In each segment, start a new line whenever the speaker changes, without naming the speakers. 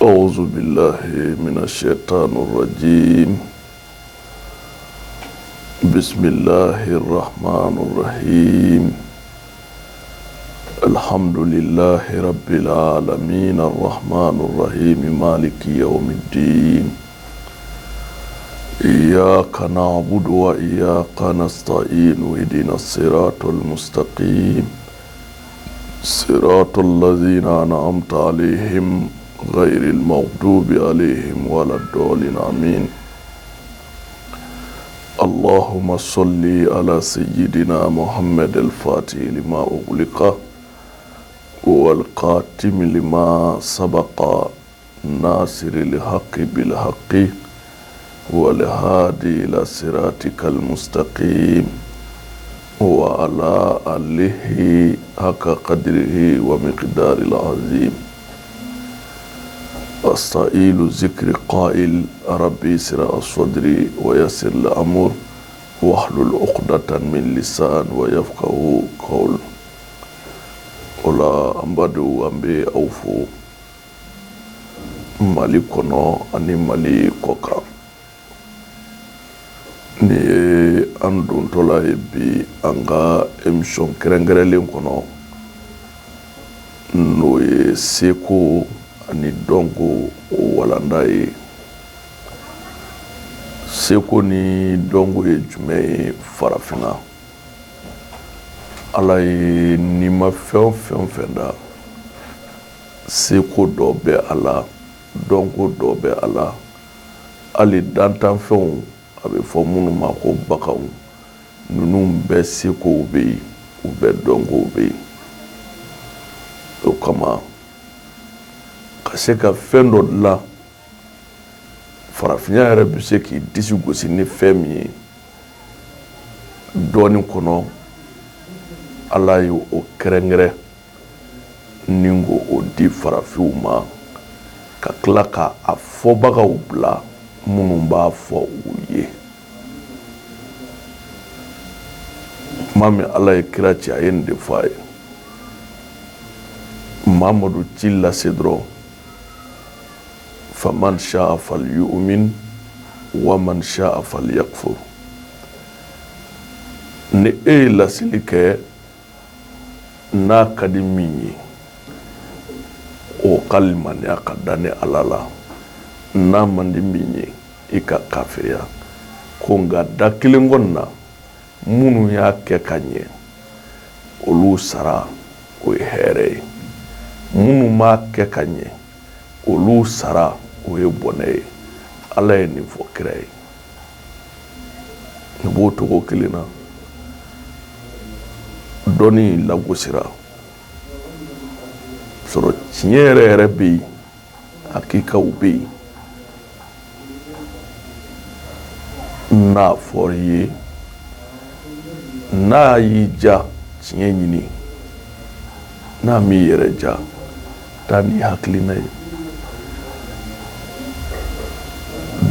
أعوذ بالله من الشيطان الرجيم. بسم الله الرحمن الرحيم. الحمد لله رب العالمين الرحمن الرحيم مالك يوم الدين. إياك نعبد وإياك نستعين اهدنا الصراط المستقيم صراط الذين أنعمت عليهم غير المغضوب عليهم ولا الضالين آمين. اللهم صل على سيدنا محمد الفاتح لما أغلق والقاتم لما سبق ناصر الحق بالحق والهادي إلى صراطك المستقيم وعلى آله حق قدره ومقدار العظيم. أستعيل ذكر قائل ربي اسرع صدري ويسر الأمر واحلل عقدة من لسان ويفقهوا قول. ولا أمبدو أمبي أوفو مالكنا أني مالكوكا ni andun tola bi anga emission kerengerelen kono no ye seko ani dongo walanda ye. Seko ni dongo ye jume farafina ala ye ni ma fɛn fɛnda seko dɔ bɛ ala dongo dɔ bɛ ala ali dantan fɛnw a bɛ fɔ minnu ma ko baganw ninnu bɛɛ sekow bɛ yen u bɛɛ dɔnkow bɛ yen. o kama ka se ka fɛn dɔ dilan farafinya yɛrɛ bɛ se k'i disi gosi ni fɛn min ye dɔɔnin kɔnɔ ala ye o kɛrɛnkɛrɛn ni ko o di farafinw ma ka tila ka a fɔbagaw bila minnu b'a fɔ u ye. Kuma min ala ye kira ci a ye nin de fɔ a ye. Mamadu ci lase dɔrɔn faman sha'a falyu'min wa man sha'a falyakfur. Ni e ye laseli kɛ n'a ka di min ye o ka limaniya ka da ni ala la, n'a man di min ye i ka kafiriya. Ko nka da kelen kɔni na minnu y'a kɛ ka ɲɛ olu sara o ye hɛrɛ ye, minnu m'a kɛ ka ɲɛ olu sara o ye bɔnɛ ye. ala ye nin fɔ kira ye. ne b'o togo kelen na dɔnni lagosira sɔrɔ tiɲɛ yɛrɛ bɛ yen hakikaw bɛ yen. n'a fɔra i ye n'a y'i ja tiɲɛ ɲini, n'a m'i yɛrɛ ja taa n'i hakilina ye.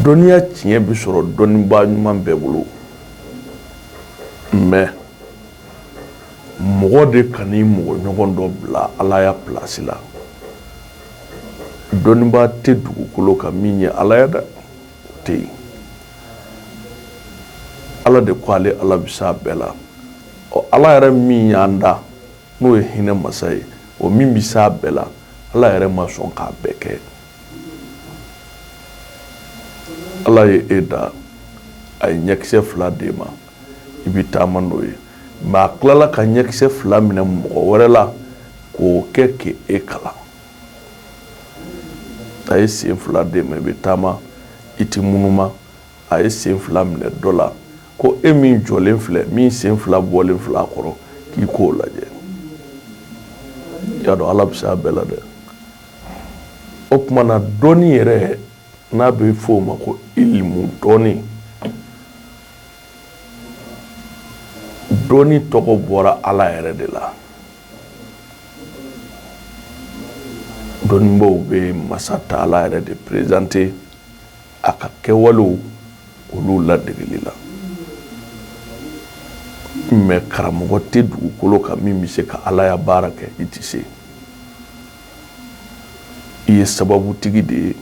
dɔnniya tiɲɛ bɛ sɔrɔ dɔnnibaa ɲuman bɛɛ bolo, mais mɔgɔ de kan'i mɔgɔ ɲɔgɔn dɔ bila ala ya pilasi la. dɔnnibaa tɛ dugukolo kan min ye ala ya dɛ, o tɛ yen. ala de ko ale ala bɛ s'a bɛɛ la. ala yɛrɛ min y'an da n'o ye hinɛ masa ye, o min bɛ s'a bɛɛ la ala yɛrɛ ma sɔn k'a bɛɛ kɛ. ala ye e da a ye ɲɛkisɛ fila d'e ma i bɛ taama n'o ye, mais a tilala ka ɲɛkisɛ fila minɛ mɔgɔ wɛrɛ la k'o kɛ k'e kalan. a ye sen fila d'e ma i bɛ taama i tɛ munuma, a ye sen fila minɛ dɔ la ko e min jɔlen filɛ min sen fila bɔlen filɛ a kɔrɔ k'i k'o lajɛ. y'a dɔn ala bɛ s'a bɛɛ la dɛ. o tuma na dɔnni yɛrɛ n'a bɛ fɔ o ma ko ilimu dɔnni, dɔnni tɔgɔ bɔra ala yɛrɛ de la. dɔnnibaw bɛ masa ta ala yɛrɛ de présenter a ka kɛwalew olu ladegeli la. mais karamɔgɔ tɛ dugukolo kan min bɛ se ka Ala ya baara kɛ i tɛ se. I ye sababutigi de ye.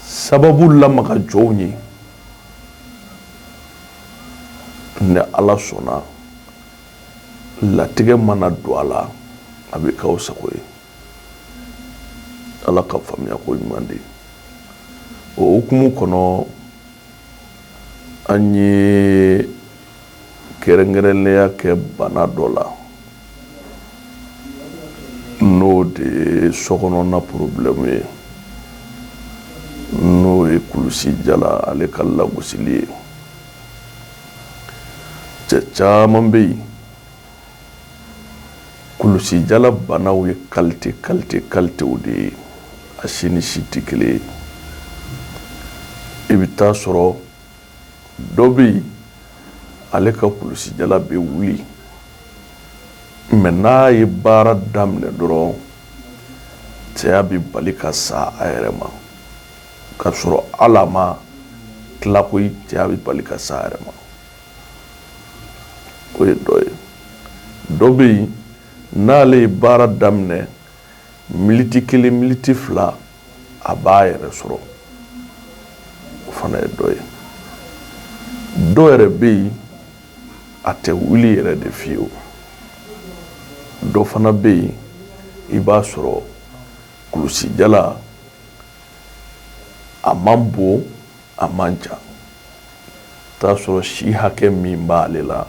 Sababu lamaga jɔnw ye. Ni Ala sɔnna latigɛ mana don a la a bɛ k'aw sago ye. Ala ka faamuya ko ɲuman di. O hukumu kɔnɔ an ye kɛrɛnkɛrɛnnenya kɛ bana dɔ la n'o de ye sokɔnɔna problème ye, n'o ye kulusi jala ale ka lagosili ye. Cɛ caman bɛ yen kulusi jala banaw ye qualité de ye, a si ni si tɛ kelen ye. I bɛ taa sɔrɔ dɔ bɛ yen ale ka kulusi jala bɛ wuli mais n'a ye baara daminɛ dɔrɔn cɛya bɛ bali ka sa a yɛrɛ ma, ka sɔrɔ Ala ma tila koyi, cɛya bɛ bali ka sa a yɛrɛ ma. O ye dɔ ye. Dɔ bɛ yen n'ale ye baara daminɛ miniti 1 miniti 2 a b'a yɛrɛ sɔrɔ, o fana ye dɔ ye. Dɔ yɛrɛ bɛ yen a tɛ wuli yɛrɛ de fiyewu. Dɔ fana bɛ yen i b'a sɔrɔ kulusi jala a man bon a man jan. T'a sɔrɔ si hakɛ min b'ale la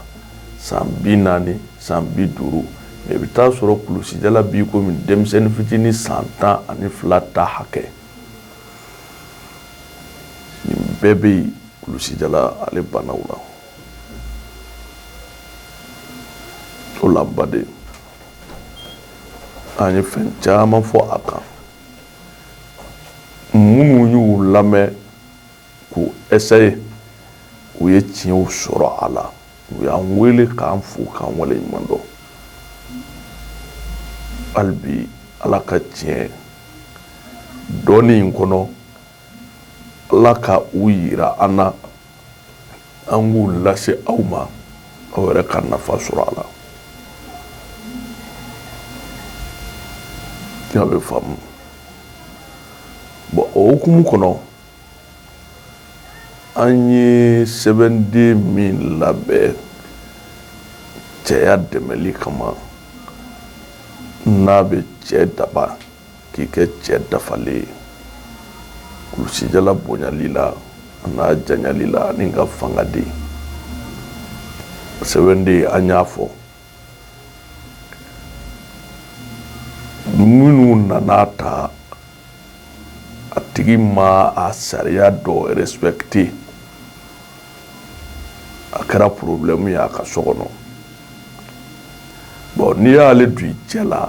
san 40 san 50, mais i bɛ taa sɔrɔ kulusi jala b'i komi denmisɛnnin fitinin san 12 ta hakɛ. Nin bɛɛ bɛ yen kulusi jala ale banaw la. O la baden an ye fɛn caman fɔ a kan. Minnu y'u lamɛn k'u essayer u ye tiɲɛw sɔrɔ a la, u y'an wele k'an fo k'an wale ɲuman dɔn. Hali bi Ala ka tiɲɛ dɔɔnin in kɔnɔ Ala ka u yira an na, an k'u lase aw ma, aw yɛrɛ ka nafa sɔrɔ a la. A bɛ faamu. Bon, o hukumu kɔnɔ an ye sɛbɛnden min labɛn cɛya dɛmɛli kama n'a bɛ cɛ daba k'i kɛ cɛ dafalen ye, kulusi jala bonyali la n'a janyali la ni ka fanga di. Sɛbɛnden an y'a fɔ minnu nana ta a tigi ma a sariya dɔ respecter, a kɛra problème ye a ka so kɔnɔ. Bon, n'i y'ale don i cɛ la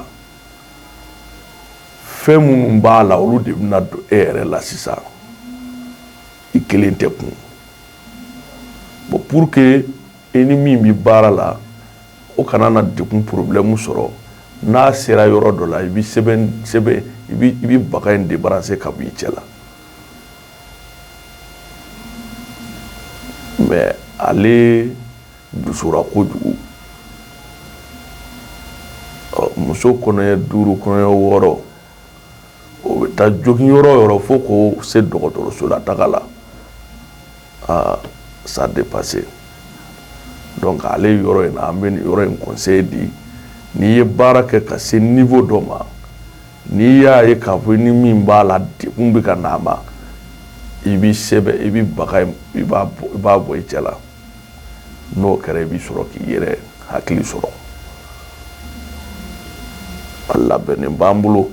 fɛn minnu b'a la olu de bɛna don e yɛrɛ la sisan, i kelen tɛ kun. Bon, pour que i ni min bɛ baara la o kana na degun problème sɔrɔ, n'a sera yɔrɔ dɔ la i bɛ sɛbɛn i bɛ baga in débarrasser ka bɔ i cɛ la. Mais ale dusura kojugu. Muso kɔnɔɲɛ 5 kɔnɔɲɛ 6 o bɛ taa jogin yɔrɔ o yɔrɔ fo k'o se dɔgɔtɔrɔso la taga la. Ça a dépassé. Donc ale yɔrɔ in na an bɛ nin yɔrɔ in conseil di, n'i ye baara kɛ ka se niveau dɔ ma, n'i y'a ye k'a fɔ ni min b'a la degun bɛ ka n'a ma, i b'i sɛbɛn i bɛ baga i b'a bɔ i cɛ la. N'o kɛra i b'i sɔrɔ k'i yɛrɛ hakili sɔrɔ. A labɛnnen b'an bolo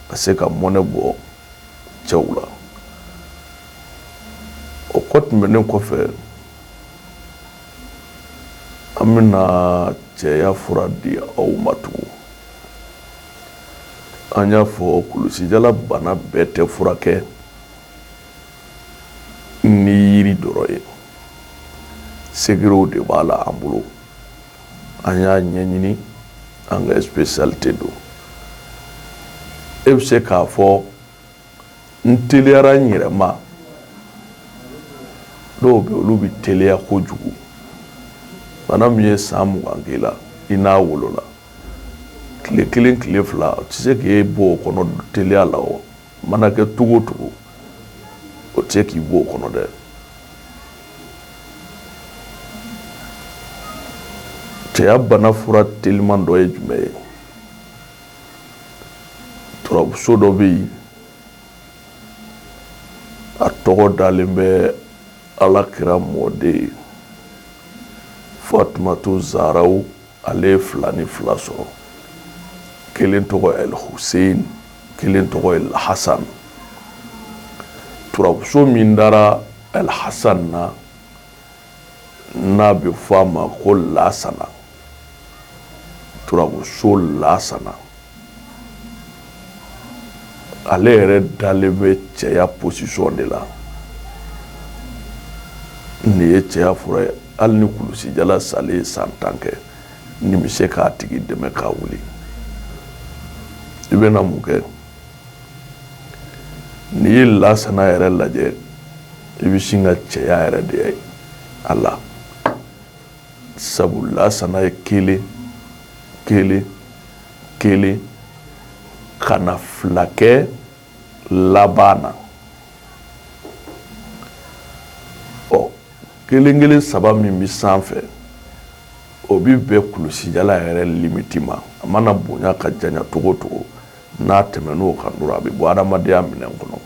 ka se ka mɔnɛ bɔ cɛw la. O kɔ tɛmɛnen kɔfɛ an bɛna cɛya fura di aw ma tugun. An y'a fɔ kulusi jala bana bɛɛ tɛ furakɛ ni yiri dɔrɔn ye. Segerew de b'a la an bolo. An y'a ɲɛɲini, an ka spécialité don. E bɛ se k'a fɔ n teliyara n yɛrɛ ma, dɔw bɛ olu bɛ teliya kojugu. bana min ye san 20 k'i la i n'a wolola tile 1 tile 2 o tɛ se k'e bɔ o kɔnɔ teliya la o mana kɛ cogo o cogo o tɛ se k'i bɔ o kɔnɔ dɛ. cɛya bana fura teliman dɔ ye jumɛn ye? turabuso dɔ bɛ yen a tɔgɔ dalen bɛ alakira mɔden Fatumatu Zahraw, ale ye 2 ni 2 sɔrɔ. kelen tɔgɔ El Hussein, kelen tɔgɔ El Hassan. turabuso min dara El Hassan na n'a bɛ fɔ a ma ko Lasana. turabuso Lasana ale yɛrɛ dalen bɛ cɛya position de la. nin ye cɛya fura ye hali ni kulusijala salen san 10 kɛ nin bɛ se k'a tigi dɛmɛ k'a wuli. i bɛna mun kɛ? n'i ye Lasana yɛrɛ lajɛ i bɛ sin ka cɛya yɛrɛ de ye a la. sabu Lasana ye kelen ka na 2 kɛ laban na. kelen 3 min bɛ sanfɛ o bɛ bɛn kulusijala yɛrɛ limiti ma. a mana bonya ka janya cogo o cogo n'a tɛmɛn'o kan dɔrɔn a bɛ bɔ adamadenya minɛn kɔnɔ.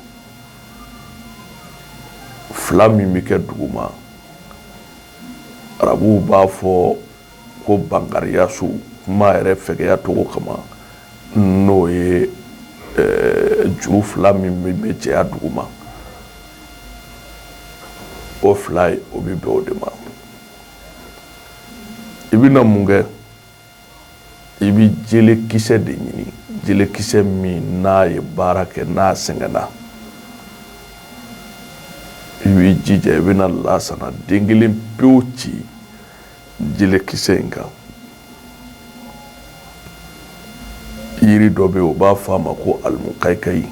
2 min bɛ kɛ duguma arabuw b'a fɔ ko bankariyasu kuma yɛrɛ fɛgɛya cogo kama n'o ye juru 2 min bɛ cɛya duguma o 2 ye o bɛ bɛn o de ma. i bɛna mun kɛ? i bɛ jelekisɛ de ɲini, jelekisɛ min n'a ye baara kɛ n'a sɛgɛnna. i b'i jija i bɛna Lasana den 1 pewu ci jelekisɛ in kan. yiri dɔ bɛ yen o b'a fɔ a ma ko alimukayikayi.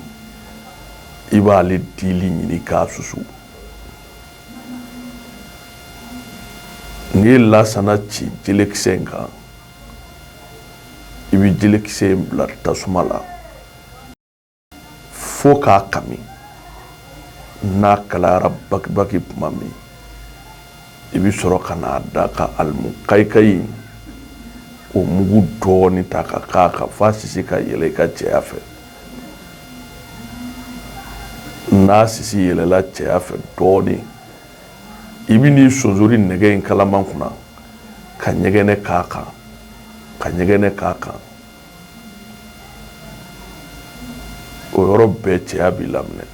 i b'ale dili ɲini k'a susu. n'i ye Lasana ci jelekisɛ in kan i bɛ jelekisɛ in bila tasuma la fo k'a kami. n'a kalayara baki tuma min i bɛ sɔrɔ ka n'a da ka alimukayikayi o mugu dɔɔni ta ka k'a kan f'a sisi ka yɛlɛ i ka cɛya fɛ. n'a sisi yɛlɛla cɛya fɛ dɔɔni i bɛ n'i sonsori nɛgɛ in kalaman kunna ka ɲɛgɛnɛ k'a kan ka ɲɛgɛnɛ k'a kan. o yɔrɔ bɛɛ cɛya b'i laminɛ.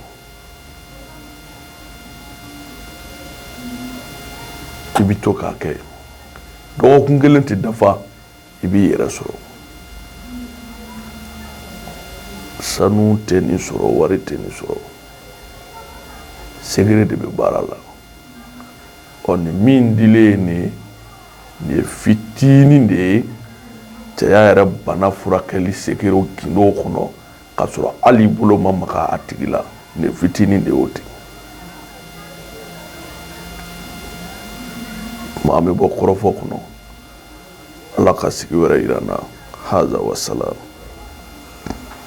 i bɛ to k'a kɛ dɔgɔkun 1 tɛ dafa i b'i yɛrɛ sɔrɔ. sanu tɛ nin sɔrɔ, wari tɛ nin sɔrɔ, segere de bɛ baara la. nin min dilen nin ye fitinin de ye cɛya yɛrɛ bana furakɛli segerew gindo kɔnɔ k'a sɔrɔ hali i bolo ma maga a tigi la. nin fitinin de y'o ten. maa an bɛ bɔ kɔrɔfɔ kɔnɔ. ala ka sigi wɛrɛ yira n na. haza wa salam.